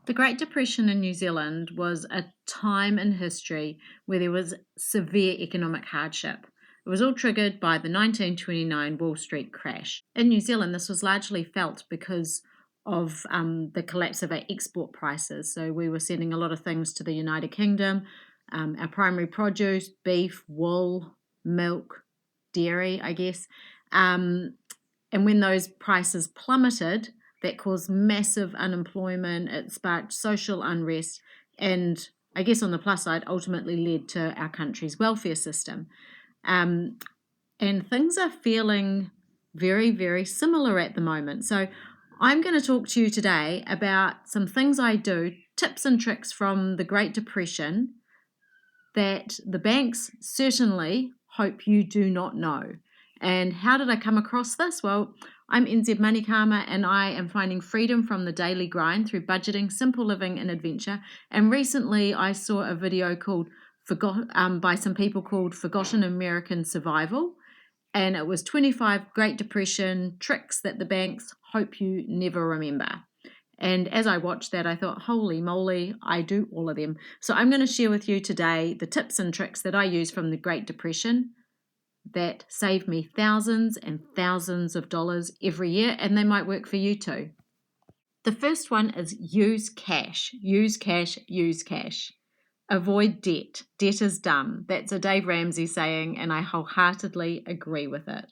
The Great Depression in New Zealand was a time in history where there was severe economic hardship. It was all triggered by the 1929 Wall Street crash. In New Zealand, this was largely felt because of the collapse of our export prices. So we were sending a lot of things to the United Kingdom, our primary produce, beef, wool, milk, dairy, I guess. And when those prices plummeted, that caused massive unemployment, it sparked social unrest, and I guess on the plus side, ultimately led to our country's welfare system. Um, and things are feeling very, very similar at the moment. So I'm going to talk to you today about some things I do, tips and tricks from the Great Depression that the banks certainly hope you do not know. And how did I come across this? Well, I'm NZ Money Karma and I am finding freedom from the daily grind through budgeting, simple living, and adventure. And recently I saw a video called by some people called Forgotten American Survival. And it was 25 Great Depression tricks that the banks hope you never remember. And as I watched that, I thought, holy moly, I do all of them. So I'm going to share with you today the tips and tricks that I use from the Great Depression that save me thousands and thousands of dollars every year, and they might work for you too. The first one is use cash. Use cash, use cash. Avoid debt. Debt is dumb. That's a Dave Ramsey saying, and I wholeheartedly agree with it.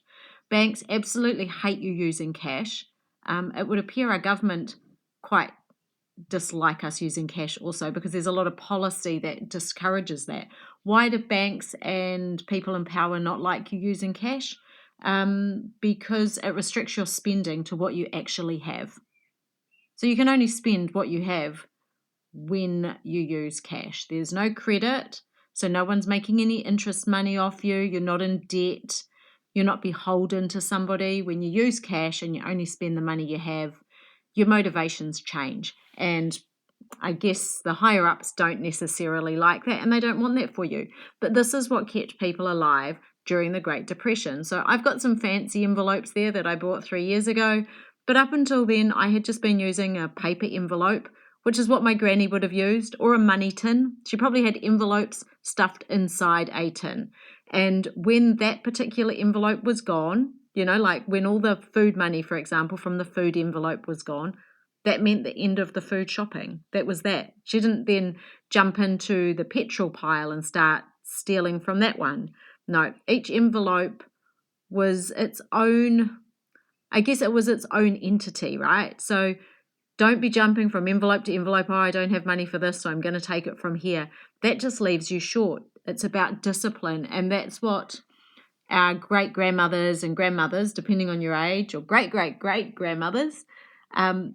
Banks absolutely hate you using cash. It would appear our government quite dislike us using cash also because there's a lot of policy that discourages that. Why do banks and people in power not like you using cash? Because it restricts your spending to what you actually have. So you can only spend what you have when you use cash. There's no credit, so no one's making any interest money off you. You're not in debt. You're not beholden to somebody. When you use cash and you only spend the money you have, your motivations change. And I guess the higher ups don't necessarily like that and they don't want that for you. But this is what kept people alive during the Great Depression. So I've got some fancy envelopes there that I bought 3 years ago. But up until then, I had just been using a paper envelope, which is what my granny would have used, or a money tin. She probably had envelopes stuffed inside a tin. And when that particular envelope was gone, like when all the food money, for example, from the food envelope was gone, that meant the end of the food shopping. That was that. She didn't then jump into the petrol pile and start stealing from that one. No, each envelope was its own, I guess it was its own entity, right? So don't be jumping from envelope to envelope. Oh, I don't have money for this, so I'm going to take it from here. That just leaves you short. It's about discipline, and that's what our great-grandmothers and grandmothers, depending on your age, or great-great-great-grandmothers,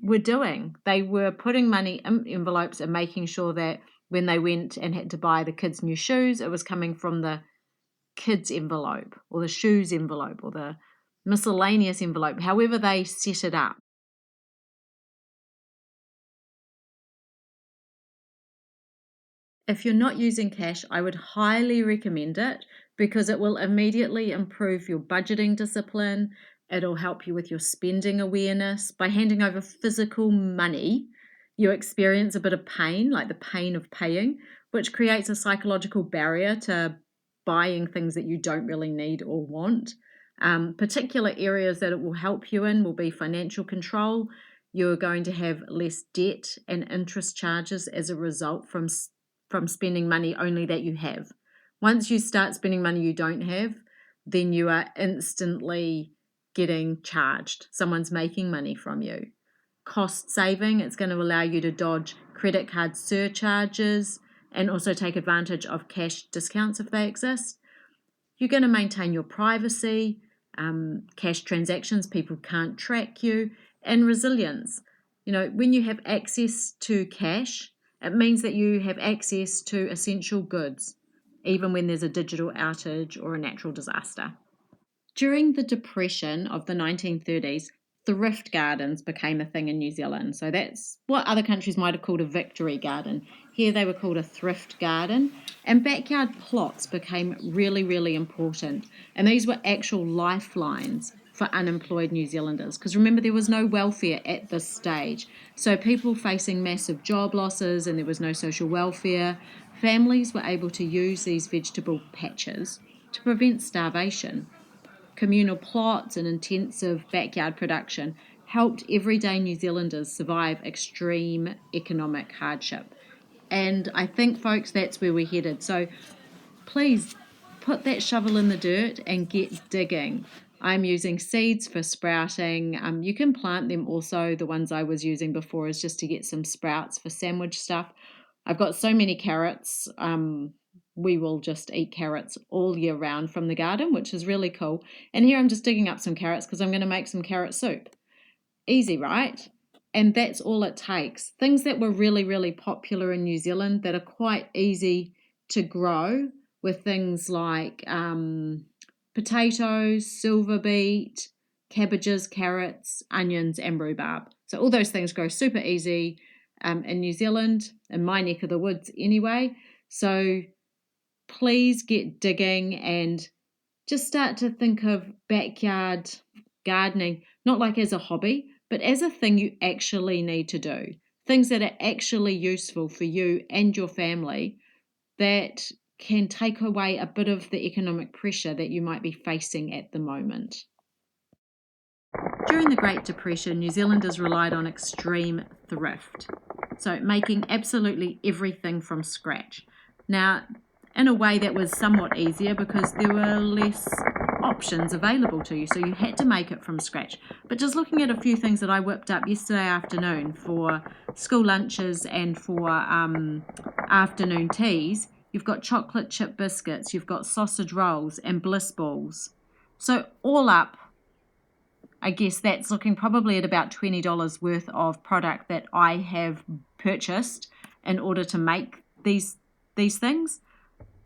were doing. They were putting money in envelopes and making sure that when they went and had to buy the kids new shoes, it was coming from the kids envelope or the shoes envelope or the miscellaneous envelope, however they set it up. If you're not using cash, I would highly recommend it because it will immediately improve your budgeting discipline. It'll help you with your spending awareness. By handing over physical money, you experience a bit of pain, like the pain of paying, which creates a psychological barrier to buying things that you don't really need or want. Particular areas that it will help you in will be financial control. You're going to have less debt and interest charges as a result from spending money only that you have. Once you start spending money you don't have, then you are instantly getting charged. Someone's making money from you. Cost saving, it's going to allow you to dodge credit card surcharges and also take advantage of cash discounts if they exist. You're going to maintain your privacy, cash transactions, people can't track you, and resilience. When you have access to cash, it means that you have access to essential goods, even when there's a digital outage or a natural disaster. During the Depression of the 1930s, thrift gardens became a thing in New Zealand. So that's what other countries might have called a victory garden. Here they were called a thrift garden. And backyard plots became really, really important. And these were actual lifelines for unemployed New Zealanders. Because remember, there was no welfare at this stage. So people facing massive job losses and there was no social welfare, families were able to use these vegetable patches to prevent starvation. Communal plots and intensive backyard production helped everyday New Zealanders survive extreme economic hardship. And I think, folks, that's where we're headed. So please put that shovel in the dirt and get digging. I'm using seeds for sprouting. You can plant them also. The ones I was using before is just to get some sprouts for sandwich stuff. I've got so many carrots. We will just eat carrots all year round from the garden, which is really cool. And here I'm just digging up some carrots because I'm going to make some carrot soup. Easy, right? And that's all it takes. Things that were really, really popular in New Zealand that are quite easy to grow with things like potatoes, silver beet, cabbages, carrots, onions, and rhubarb. So all those things grow super easy in New Zealand, in my neck of the woods anyway. So please get digging and just start to think of backyard gardening, not like as a hobby, but as a thing you actually need to do. Things that are actually useful for you and your family that can take away a bit of the economic pressure that you might be facing at the moment. During the Great Depression, New Zealanders relied on extreme thrift, so making absolutely everything from scratch. Now, in a way that was somewhat easier because there were less options available to you, so you had to make it from scratch. But just looking at a few things that I whipped up yesterday afternoon for school lunches and for afternoon teas, you've got chocolate chip biscuits, you've got sausage rolls and bliss balls. So all up, I guess that's looking probably at about $20 worth of product that I have purchased in order to make these things.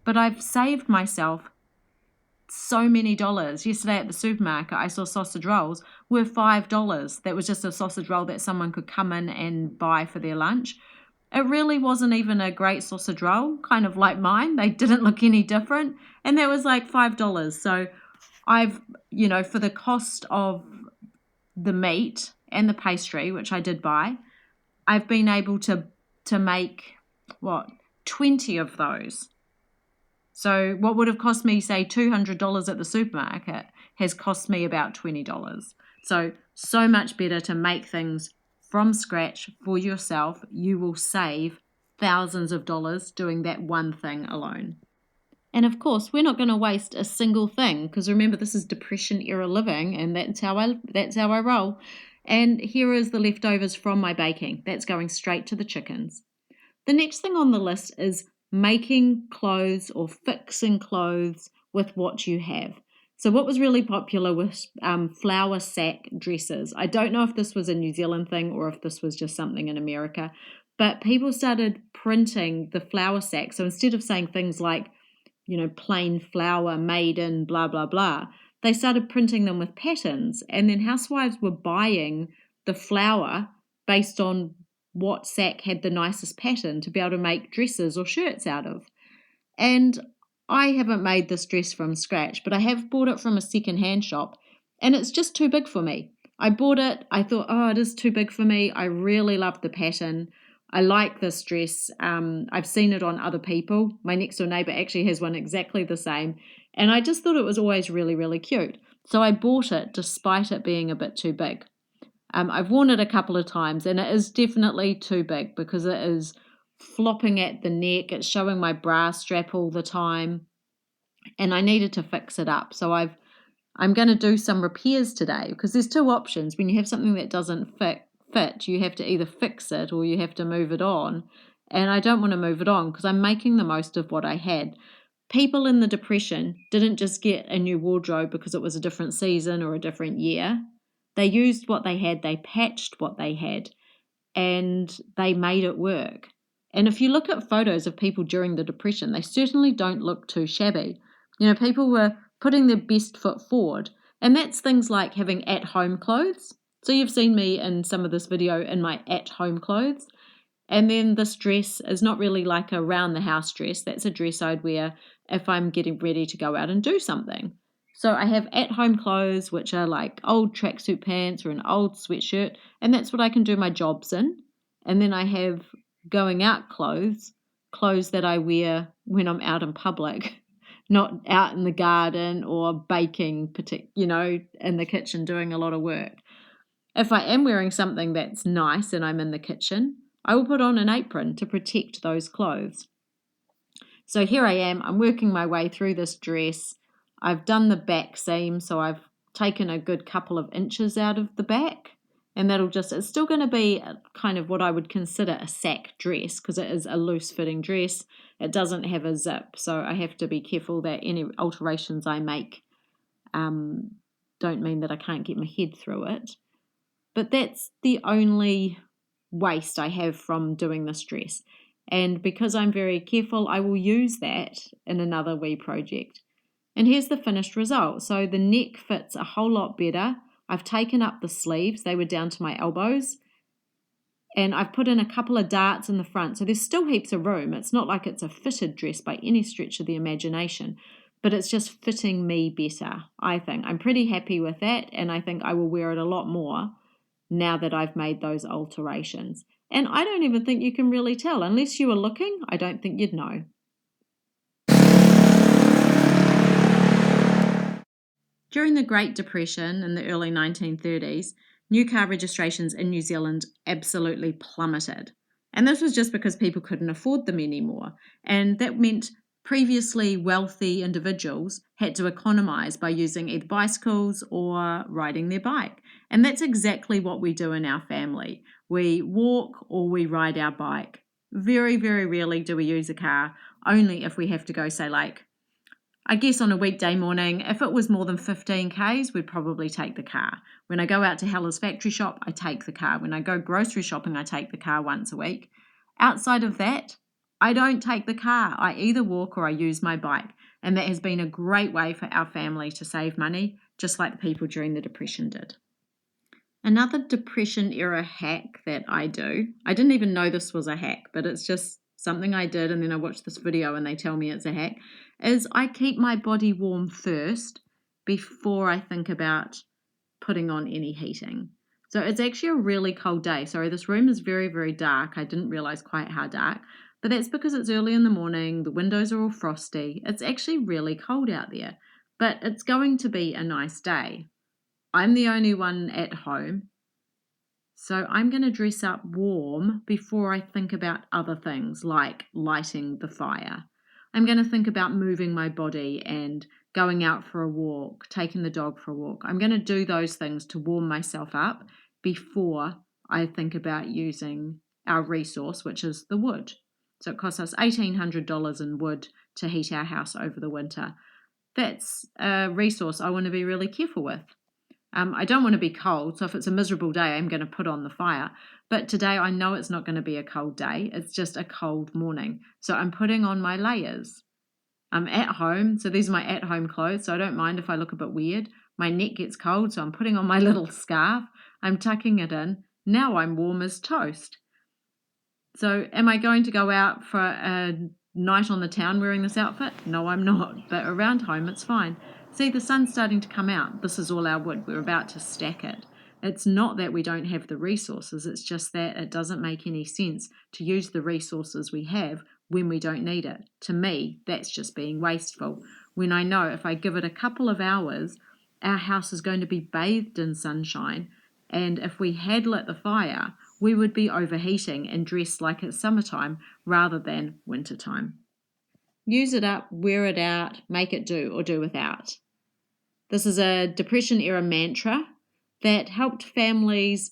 But I've saved myself so many dollars. Yesterday at the supermarket, I saw sausage rolls were $5. That was just a sausage roll that someone could come in and buy for their lunch. It really wasn't even a great sausage roll, kind of like mine. They didn't look any different. And that was like $5. So I've, for the cost of the meat and the pastry, which I did buy, I've been able to make, 20 of those. So what would have cost me, say, $200 at the supermarket has cost me about $20. So much better to make things from scratch for yourself. You will save thousands of dollars doing that one thing alone. And of course, we're not going to waste a single thing because remember, this is Depression era living, and that's how I roll. And here is the leftovers from my baking. That's going straight to the chickens. The next thing on the list is making clothes or fixing clothes with what you have. So what was really popular was flour sack dresses. I don't know if this was a New Zealand thing or if this was just something in America, but people started printing the flour sack. So instead of saying things like, plain flour made in blah, blah, blah, they started printing them with patterns. And then housewives were buying the flour based on what sack had the nicest pattern to be able to make dresses or shirts out of. And I haven't made this dress from scratch, but I have bought it from a second-hand shop, and it's just too big for me. I bought it, I thought, it is too big for me. I really love the pattern. I like this dress. I've seen it on other people. My next door neighbour actually has one exactly the same, and I just thought it was always really, really cute. So I bought it despite it being a bit too big. I've worn it a couple of times, and it is definitely too big because it is flopping at the neck. It's showing my bra strap all the time, and I needed to fix it up. So I'm going to do some repairs today because there's two options. When you have something that doesn't fit, you have to either fix it or you have to move it on. And I don't want to move it on because I'm making the most of what I had. People in the Depression didn't just get a new wardrobe because it was a different season or a different year. They used what they had, they patched what they had, and they made it work. And if you look at photos of people during the Depression, they certainly don't look too shabby. People were putting their best foot forward, and that's things like having at-home clothes. So you've seen me in some of this video in my at-home clothes. And then this dress is not really like a round-the-house dress. That's a dress I'd wear if I'm getting ready to go out and do something. So I have at-home clothes, which are like old tracksuit pants or an old sweatshirt, and that's what I can do my jobs in. And then I have going out clothes, clothes that I wear when I'm out in public, not out in the garden or baking, in the kitchen doing a lot of work. If I am wearing something that's nice and I'm in the kitchen, I will put on an apron to protect those clothes. So here I am, I'm working my way through this dress. I've done the back seam, so I've taken a good couple of inches out of the back. And it's still going to be kind of what I would consider a sack dress because it is a loose fitting dress. It doesn't have a zip, so I have to be careful that any alterations I make don't mean that I can't get my head through it. But that's the only waste I have from doing this dress. And because I'm very careful, I will use that in another wee project. And here's the finished result. So the neck fits a whole lot better. I've taken up the sleeves, they were down to my elbows. And I've put in a couple of darts in the front. So there's still heaps of room. It's not like it's a fitted dress by any stretch of the imagination, but it's just fitting me better, I think. I'm pretty happy with that, and I think I will wear it a lot more now that I've made those alterations. And I don't even think you can really tell. Unless you were looking, I don't think you'd know. During the Great Depression in the early 1930s, new car registrations in New Zealand absolutely plummeted. And this was just because people couldn't afford them anymore. And that meant previously wealthy individuals had to economise by using either bicycles or riding their bike. And that's exactly what we do in our family. We walk or we ride our bike. Very, very rarely do we use a car, only if we have to go, say, I guess on a weekday morning, if it was more than 15 k's, we'd probably take the car. When I go out to Hella's factory shop, I take the car. When I go grocery shopping, I take the car once a week. Outside of that, I don't take the car. I either walk or I use my bike. And that has been a great way for our family to save money, just like the people during the Depression did. Another Depression era hack that I do, I didn't even know this was a hack, but it's just something I did, and then I watched this video and they tell me it's a hack, is I keep my body warm first before I think about putting on any heating. So it's actually a really cold day. Sorry, this room is very, very dark. I didn't realize quite how dark, but that's because it's early in the morning. The windows are all frosty. It's actually really cold out there, but it's going to be a nice day. I'm the only one at home, so I'm going to dress up warm before I think about other things like lighting the fire. I'm going to think about moving my body and going out for a walk, taking the dog for a walk. I'm going to do those things to warm myself up before I think about using our resource, which is the wood. So it costs us $1,800 in wood to heat our house over the winter. That's a resource I want to be really careful with. I don't want to be cold, so if it's a miserable day, I'm going to put on the fire. But today I know it's not going to be a cold day. It's just a cold morning. So I'm putting on my layers. I'm at home, so these are my at-home clothes, so I don't mind if I look a bit weird. My neck gets cold, so I'm putting on my little scarf. I'm tucking it in. Now I'm warm as toast. So am I going to go out for a night on the town wearing this outfit? No, I'm not. But around home, it's fine. See, the sun's starting to come out. This is all our wood. We're about to stack it. It's not that we don't have the resources. It's just that it doesn't make any sense to use the resources we have when we don't need it. To me, that's just being wasteful. When I know if I give it a couple of hours, our house is going to be bathed in sunshine. And if we had lit the fire, we would be overheating and dressed like it's summertime rather than wintertime. Use it up, wear it out, make it do or do without. This is a Depression era mantra that helped families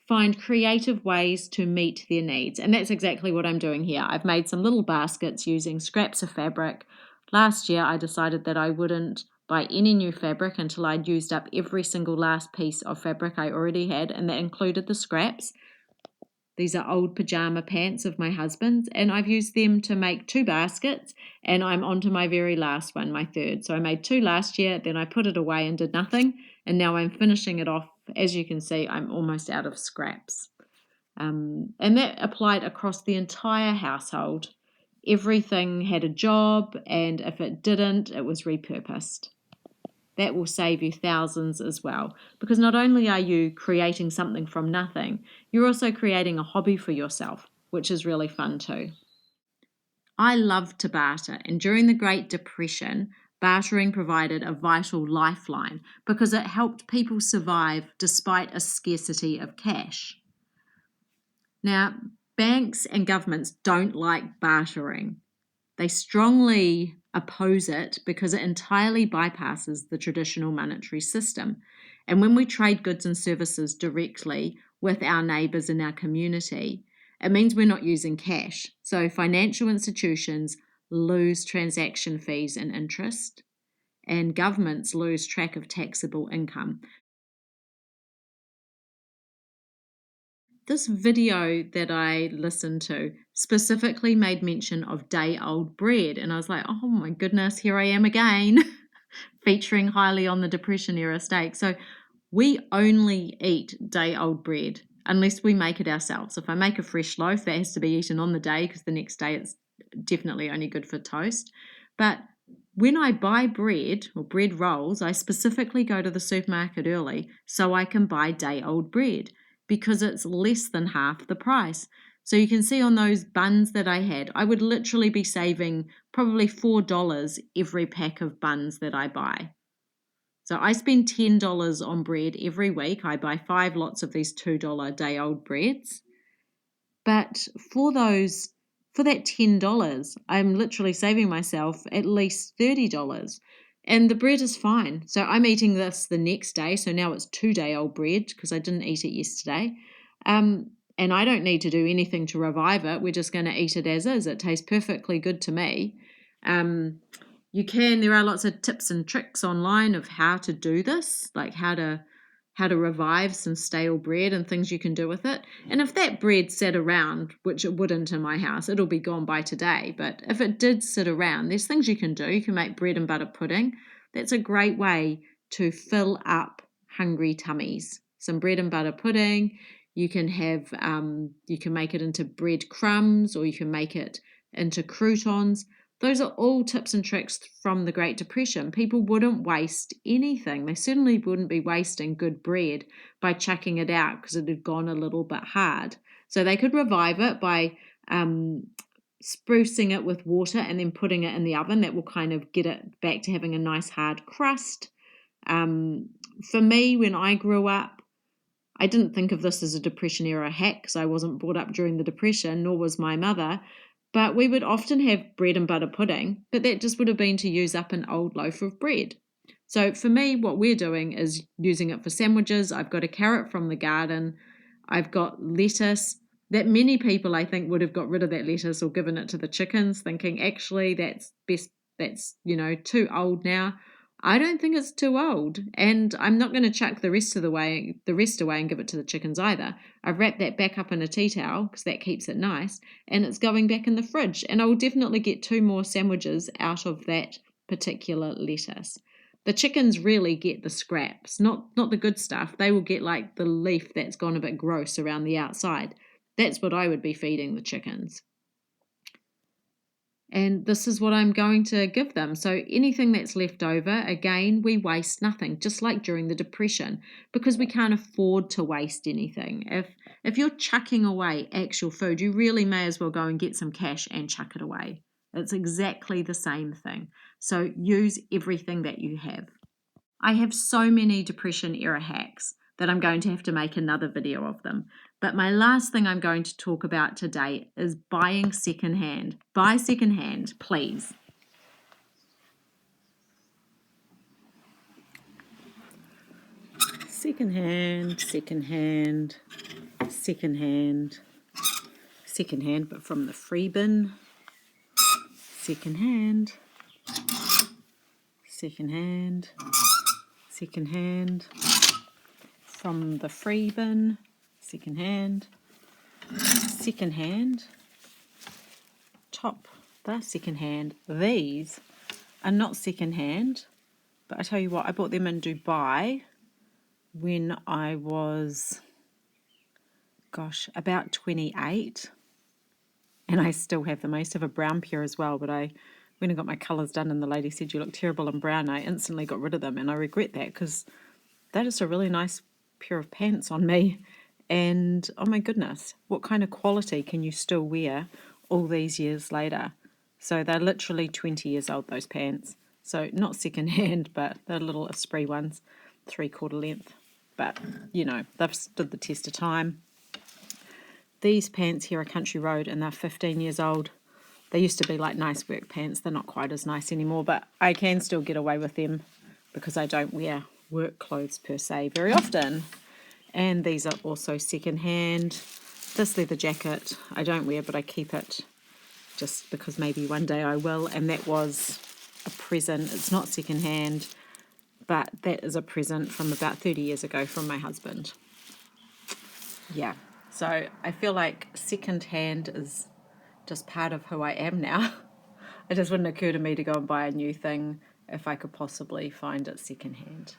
find creative ways to meet their needs. And that's exactly what I'm doing here. I've made some little baskets using scraps of fabric. Last year, I decided that I wouldn't buy any new fabric until I'd used up every single last piece of fabric I already had, and that included the scraps. These are old pajama pants of my husband's, and I've used them to make 2 baskets, and I'm on to my very last one, my third. So I made 2 last year, then I put it away and did nothing, and now I'm finishing it off. As you can see, I'm almost out of scraps. And that applied across the entire household. Everything had a job, and if it didn't, it was repurposed. that will save you thousands as well. Because not only are you creating something from nothing, you're also creating a hobby for yourself, which is really fun too. I love to barter, and during the Great Depression, bartering provided a vital lifeline because it helped people survive despite a scarcity of cash. Now, banks and governments don't like bartering. They strongly oppose it because it entirely bypasses the traditional monetary system. And when we trade goods and services directly with our neighbours in our community, it means we're not using cash. So financial institutions lose transaction fees and interest, and governments lose track of taxable income. This video that I listened to specifically made mention of day-old bread, and I was like, oh my goodness, here I am again, featuring highly on the Depression era steak. So we only eat day-old bread unless we make it ourselves. If I make a fresh loaf, that has to be eaten on the day because the next day it's definitely only good for toast. But when I buy bread or bread rolls, I specifically go to the supermarket early so I can buy day-old bread because it's less than half the price. So you can see on those buns that I had, I would literally be saving probably $4 every pack of buns that I buy. So I spend $10 on bread every week. I buy 5 lots of these $2 day-old breads. But for that $10, I'm literally saving myself at least $30. And the bread is fine. So I'm eating this the next day. So now it's 2-day-old bread because I didn't eat it yesterday. And I don't need to do anything to revive it. We're just going to eat it as is. It tastes perfectly good to me. There are lots of tips and tricks online of how to do this, like how to revive some stale bread and things you can do with it. And if that bread sat around, which it wouldn't in my house, it'll be gone by today. But if it did sit around, there's things you can do. You can make bread and butter pudding. That's a great way to fill up hungry tummies. Some bread and butter pudding. You can make it into bread crumbs, or you can make it into croutons. Those are all tips and tricks from the Great Depression. People wouldn't waste anything. They certainly wouldn't be wasting good bread by chucking it out because it had gone a little bit hard. So they could revive it by sprucing it with water and then putting it in the oven. That will kind of get it back to having a nice hard crust. For me, when I grew up, I didn't think of this as a Depression era hack because I wasn't brought up during the Depression, nor was my mother. But we would often have bread and butter pudding, but that just would have been to use up an old loaf of bread. So for me, what we're doing is using it for sandwiches. I've got a carrot from the garden. I've got lettuce. That many people, I think, would have got rid of that lettuce or given it to the chickens, thinking, actually, that's too old now. I don't think it's too old, and I'm not going to chuck the rest away and give it to the chickens either. I've wrapped that back up in a tea towel because that keeps it nice, and it's going back in the fridge. And I will definitely get 2 more sandwiches out of that particular lettuce. The chickens really get the scraps, not the good stuff. They will get like the leaf that's gone a bit gross around the outside. That's what I would be feeding the chickens. And this is what I'm going to give them. So anything that's left over, again, we waste nothing, just like during the Depression, because we can't afford to waste anything. If you're chucking away actual food, you really may as well go and get some cash and chuck it away. It's exactly the same thing. So use everything that you have. I have so many Depression era hacks that I'm going to have to make another video of them. But my last thing I'm going to talk about today is buying secondhand. Buy secondhand, please. Secondhand, but from the free bin. Secondhand, from the free bin. Secondhand, top the secondhand. These are not secondhand, but I tell you what, I bought them in Dubai when I was, about 28, and I still have them. I used to have a brown pair as well, but I when I got my colours done and the lady said, you look terrible in brown, I instantly got rid of them, and I regret that because that is a really nice pair of pants on me. And oh my goodness, what kind of quality can you still wear all these years later? So they're literally 20 years old, those pants. So not second hand, but they're little Esprit ones, 3/4 length. But, you know, they've stood the test of time. These pants here are Country Road, and they're 15 years old. They used to be like nice work pants. They're not quite as nice anymore, but I can still get away with them because I don't wear work clothes per se very often. And these are also second hand. This leather jacket I don't wear, but I keep it just because maybe one day I will. And that was a present. It's not second hand, but that is a present from about 30 years ago from my husband. Yeah, so I feel like second hand is just part of who I am now. It just wouldn't occur to me to go and buy a new thing if I could possibly find it second hand.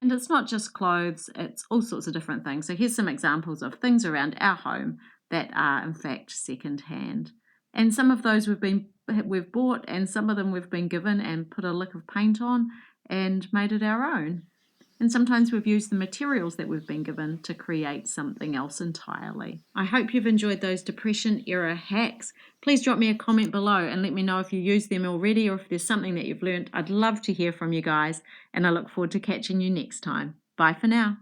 And it's not just clothes, it's all sorts of different things. So here's some examples of things around our home that are in fact second hand. And some of those we've bought, and some of them we've been given and put a lick of paint on and made it our own. And sometimes we've used the materials that we've been given to create something else entirely. I hope you've enjoyed those Depression era hacks. Please drop me a comment below and let me know if you use them already or if there's something that you've learned. I'd love to hear from you guys, and I look forward to catching you next time. Bye for now.